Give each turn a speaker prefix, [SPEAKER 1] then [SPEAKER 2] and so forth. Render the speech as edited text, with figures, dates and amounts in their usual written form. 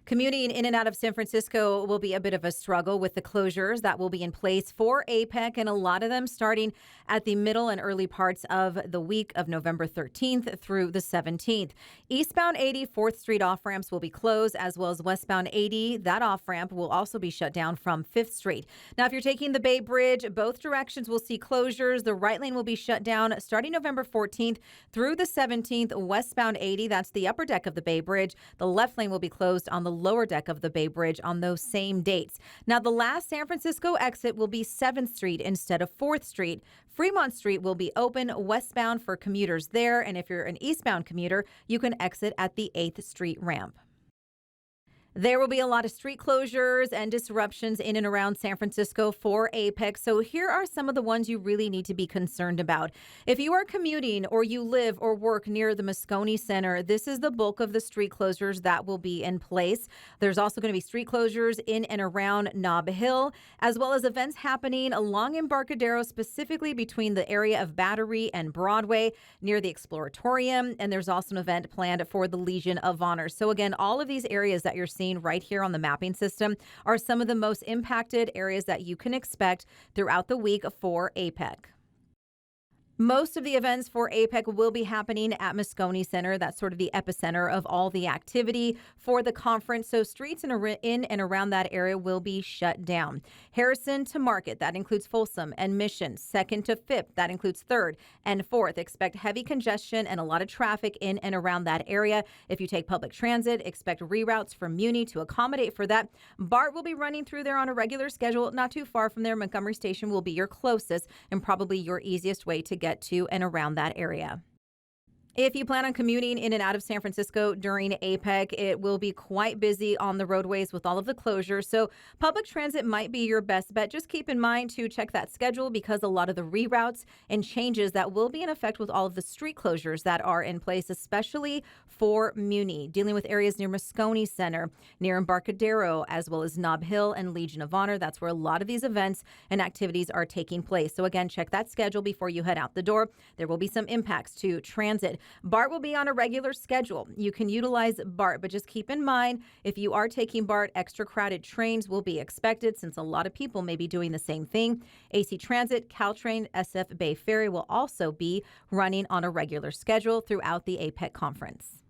[SPEAKER 1] Commuting in and out of San Francisco will be a bit of a struggle with the closures that will be in place for APEC, and a lot of them starting at the middle and early parts of the week of November 13th through the 17th. Eastbound 80 4th Street off-ramps will be closed, as well as westbound 80. That off-ramp will also be shut down from 5th Street. Now, if you're taking the Bay Bridge, both directions will see closures. The right lane will be shut down starting November 14th through the 17th. Westbound 80, that's the upper deck of the Bay Bridge. The left lane will be closed on the lower deck of the Bay Bridge on those same dates. Now, the last San Francisco exit will be 7th Street instead of 4th Street. Fremont Street will be open westbound for commuters there, and if you're an eastbound commuter, you can exit at the 8th Street ramp. There will be a lot of street closures and disruptions in and around San Francisco for APEC. So here are some of the ones you really need to be concerned about. If you are commuting or you live or work near the Moscone Center, this is the bulk of the street closures that will be in place. There's also going to be street closures in and around Nob Hill, as well as events happening along Embarcadero, specifically between the area of Battery and Broadway near the Exploratorium. And there's also an event planned for the Legion of Honor. So again, all of these areas that you're seeing right here on the mapping system are some of the most impacted areas that you can expect throughout the week for APEC. Most of the events for APEC will be happening at Moscone Center. That's sort of the epicenter of all the activity for the conference. So streets in and around that area will be shut down. Harrison to Market, that includes Folsom and Mission. 2nd to 5th, that includes 3rd and 4th. Expect heavy congestion and a lot of traffic in and around that area. If you take public transit, expect reroutes from Muni to accommodate for that. BART will be running through there on a regular schedule. Not too far from there, Montgomery Station will be your closest and probably your easiest way to get to and around that area. If you plan on commuting in and out of San Francisco during APEC, it will be quite busy on the roadways with all of the closures. So public transit might be your best bet. Just keep in mind to check that schedule because a lot of the reroutes and changes that will be in effect with all of the street closures that are in place, especially for Muni, dealing with areas near Moscone Center, near Embarcadero, as well as Nob Hill and Legion of Honor. That's where a lot of these events and activities are taking place. So again, check that schedule before you head out the door. There will be some impacts to transit. BART will be on a regular schedule. You can utilize BART, but just keep in mind, if you are taking BART, extra crowded trains will be expected since a lot of people may be doing the same thing. AC Transit, Caltrain, SF Bay Ferry will also be running on a regular schedule throughout the APEC conference.